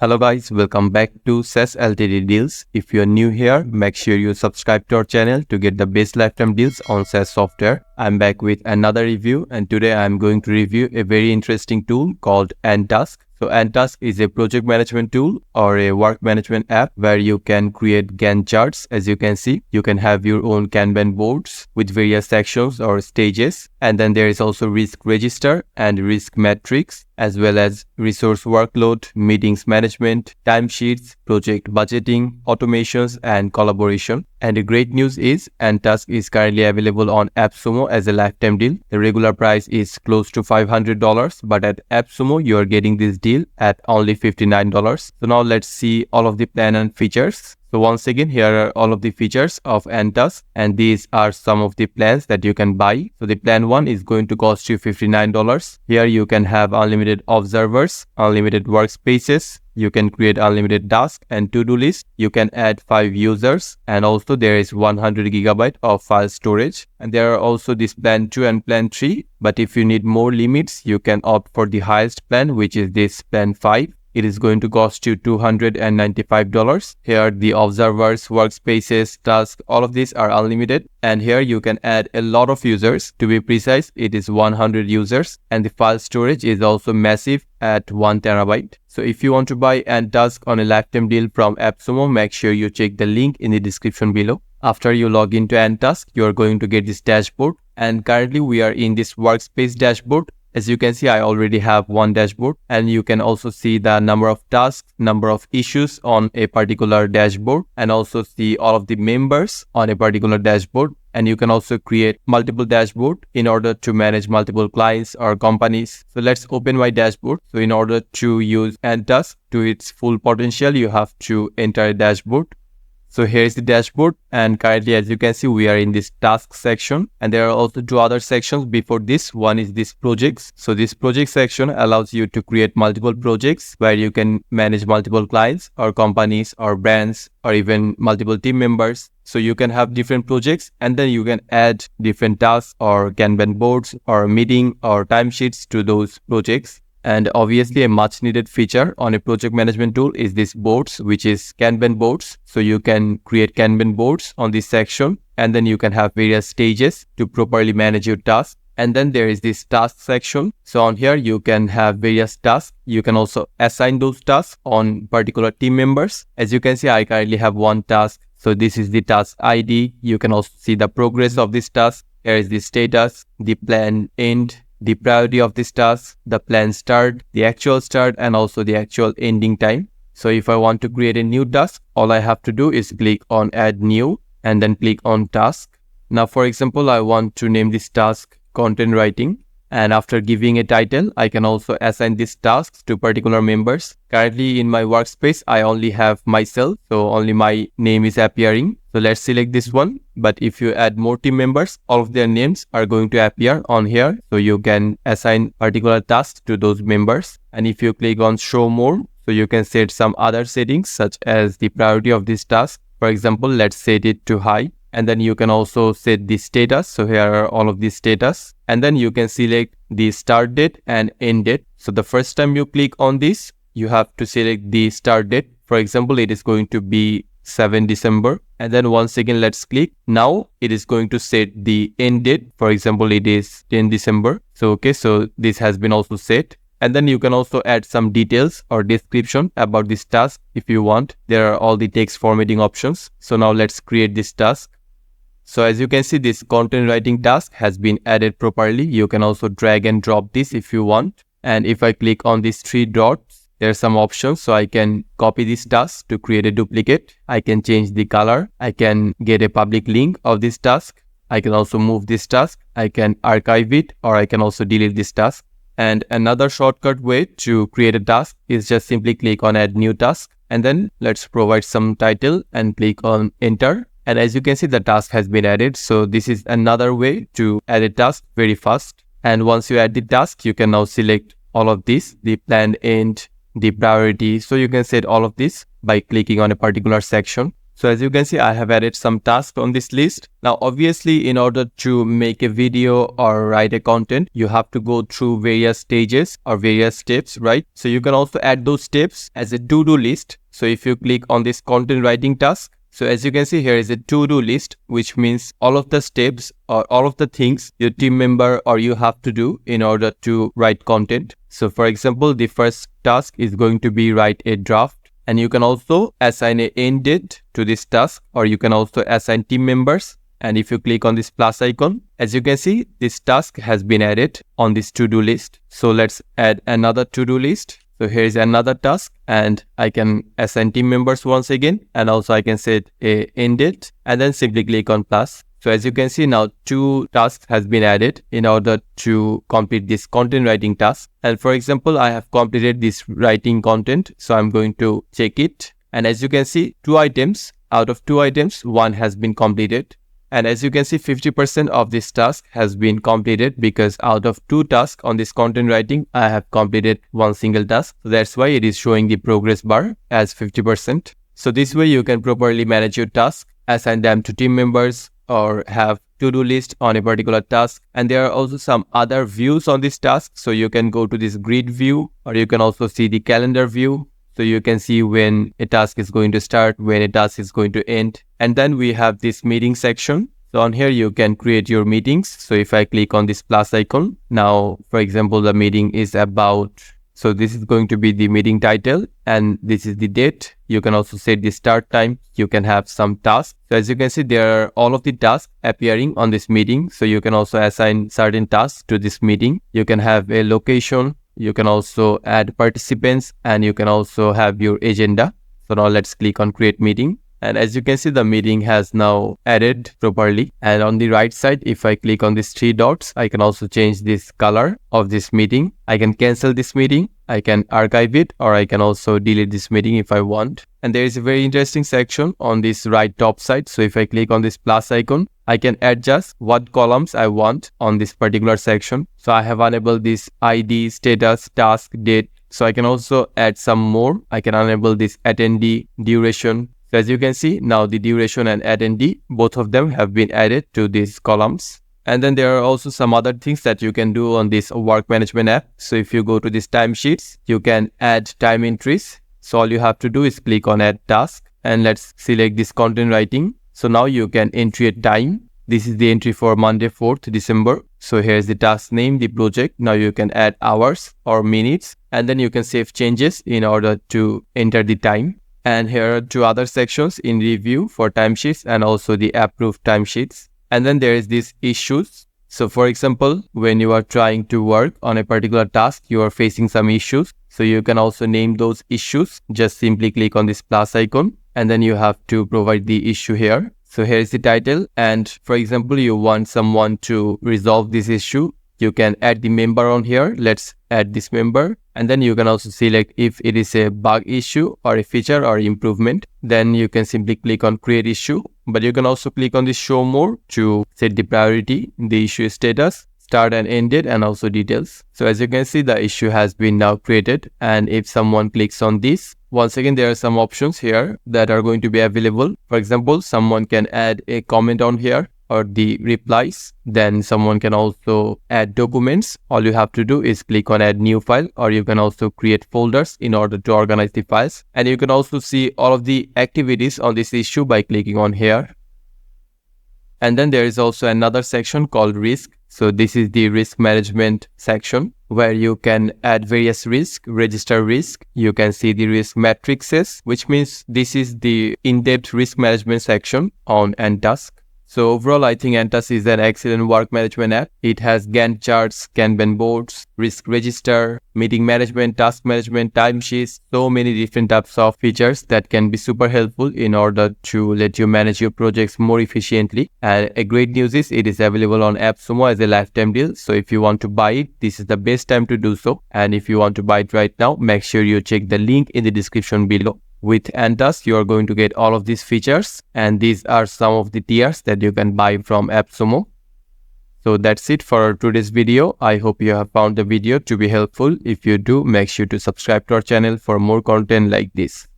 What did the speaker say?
Hello guys, welcome back to SaaS Ltd Deals. If you are new here, make sure you subscribe to our channel to get the best lifetime deals on SaaS software. I'm back with another review, and today I'm going to review a very interesting tool called nTask. So nTask is a project management tool or a work management app where you can create Gantt charts. As you can see, you can have your own Kanban boards with various sections or stages. And then there is also risk register and risk metrics, as well as resource workload, meetings management, timesheets, project budgeting, automations, and collaboration. And the great news is nTask is currently available on Appsumo as a lifetime deal. The regular price is close to $500, but at Appsumo you are getting this deal at only $59. So now let's see all of the plan and features. So once again, here are all of the features of nTask, and these are some of the plans that you can buy. So the plan 1 is going to cost you $59. Here you can have unlimited observers, unlimited workspaces, you can create unlimited tasks and to-do list. You can add 5 users, and also there is 100 GB of file storage. And there are also this plan 2 and plan 3. But if you need more limits, you can opt for the highest plan, which is this plan 5. It is going to cost you $295. Here the observers, workspaces, tasks, all of these are unlimited. And here you can add a lot of users. To be precise, it is 100 users. And the file storage is also massive at 1 TB. So if you want to buy nTask on a lifetime deal from Appsumo, make sure you check the link in the description below. After you log into nTask, you are going to get this dashboard. And currently we are in this workspace dashboard. As you can see, I already have one dashboard, and you can also see the number of tasks, number of issues on a particular dashboard, and also see all of the members on a particular dashboard. And you can also create multiple dashboards in order to manage multiple clients or companies. So let's open my dashboard. So in order to use nTask to its full potential, you have to enter a dashboard. So here is the dashboard, and currently as you can see we are in this task section, and there are also 2 other sections before this. One is this projects. So this project section allows you to create multiple projects where you can manage multiple clients or companies or brands or even multiple team members. So you can have different projects, and then you can add different tasks or Kanban boards or meeting or timesheets to those projects. And obviously a much needed feature on a project management tool is this boards, which is Kanban boards. So you can create Kanban boards on this section, and then you can have various stages to properly manage your tasks. And then there is this task section. So on here you can have various tasks. You can also assign those tasks on particular team members. As you can see, I currently have one task. So this is the task ID. You can also see the progress of this task. Here is the status, the plan end, the priority of this task, the plan start, the actual start, and also the actual ending time. So if I want to create a new task, all I have to do is click on add new and then click on task. Now for example, I want to name this task content writing, and after giving a title, I can also assign these tasks to particular members. Currently in my workspace, I only have myself, so only my name is appearing. So let's select this one. But if you add more team members, all of their names are going to appear on here. So you can assign particular tasks to those members. And if you click on show more, so you can set some other settings such as the priority of this task. For example, let's set it to high. And then you can also set the status. So here are all of the status. And then you can select the start date and end date. So the first time you click on this, you have to select the start date. For example, it is going to be 7 December. And then once again, let's click. Now it is going to set the end date. For example, it is 10 December. So this has been also set. And then you can also add some details or description about this task if you want. There are all the text formatting options. So now let's create this task. So as you can see, this content writing task has been added properly. You can also drag and drop this if you want. And if I click on these 3 dots, there are some options. So I can copy this task to create a duplicate. I can change the color. I can get a public link of this task. I can also move this task. I can archive it, or I can also delete this task. And another shortcut way to create a task is just simply click on add new task. And then let's provide some title and click on enter. And as you can see, the task has been added. So this is another way to add a task very fast. And once you add the task, you can now select all of this, the plan end, the priority. So you can set all of this by clicking on a particular section. So as you can see, I have added some tasks on this list. Now, obviously, in order to make a video or write a content, you have to go through various stages or various steps, right? So you can also add those steps as a to-do list. So if you click on this content writing task, so as you can see, here is a to-do list, which means all of the steps or all of the things your team member or you have to do in order to write content. So for example, the first task is going to be write a draft. And you can also assign an end date to this task, or you can also assign team members. And if you click on this plus icon, as you can see, this task has been added on this to-do list. So let's add another to-do list. So here is another task, and I can assign team members once again, and also I can set a end date and then simply click on plus. So as you can see, now 2 tasks has been added in order to complete this content writing task. And for example, I have completed this writing content. So I'm going to check it. And as you can see, 2 items out of 2 items, 1 has been completed. And as you can see, 50% of this task has been completed because out of 2 tasks on this content writing, I have completed 1 single task. So that's why it is showing the progress bar as 50%. So this way you can properly manage your tasks, assign them to team members, or have to-do list on a particular task. And there are also some other views on this task. So you can go to this grid view, or you can also see the calendar view. So you can see when a task is going to start, when a task is going to end. And then we have this meeting section. So on here, you can create your meetings. So if I click on this plus icon, now, for example, the meeting is about, so this is going to be the meeting title, and this is the date. You can also set the start time. You can have some tasks. So as you can see, there are all of the tasks appearing on this meeting. So you can also assign certain tasks to this meeting. You can have a location. You can also add participants, and you can also have your agenda. So now let's click on create meeting. And as you can see, the meeting has now added properly. And on the right side, if I click on these 3 dots, I can also change this color of this meeting. I can cancel this meeting. I can archive it, or I can also delete this meeting if I want. And there is a very interesting section on this right top side. So if I click on this plus icon, I can adjust what columns I want on this particular section. So I have enabled this ID, status, task, date. So I can also add some more. I can enable this attendee, duration. So as you can see, now the duration and attendee, both of them have been added to these columns. And then there are also some other things that you can do on this work management app. So if you go to this timesheets, you can add time entries. So all you have to do is click on add task, and let's select this content writing. So now you can enter a time. This is the entry for Monday, 4th December. So here's the task name, the project. Now you can add hours or minutes, and then you can save changes in order to enter the time. And here are 2 other sections in review for timesheets and also the approved timesheets. And then there is these issues. So for example, when you are trying to work on a particular task, you are facing some issues. So you can also name those issues. Just simply click on this plus icon, and then you have to provide the issue here. So here is the title. And for example, you want someone to resolve this issue. You can add the member on here. Let's add this member. And then you can also select if it is a bug issue or a feature or improvement. Then you can simply click on create issue. But you can also click on this show more to set the priority, the issue status, start and end date, and also details. So as you can see, the issue has been now created. And if someone clicks on this, once again, there are some options here that are going to be available. For example, someone can add a comment on here, or the replies. Then someone can also add documents. All you have to do is click on add new file, or you can also create folders in order to organize the files. And you can also see all of the activities on this issue by clicking on here. And then there is also another section called risk. So this is the risk management section where you can add various risks, register risk. You can see the risk matrices, which means this is the in-depth risk management section on nTask. So overall, I think nTask is an excellent work management app. It has Gantt charts, Kanban boards, risk register, meeting management, task management, timesheets, so many different types of features that can be super helpful in order to let you manage your projects more efficiently. And a great news is it is available on Appsumo as a lifetime deal. So if you want to buy it, this is the best time to do so. And if you want to buy it right now, make sure you check the link in the description below. With nTask, you are going to get all of these features, and these are some of the tiers that you can buy from Appsumo. So that's it for today's video. I hope you have found the video to be helpful. If you do, make sure to subscribe to our channel for more content like this.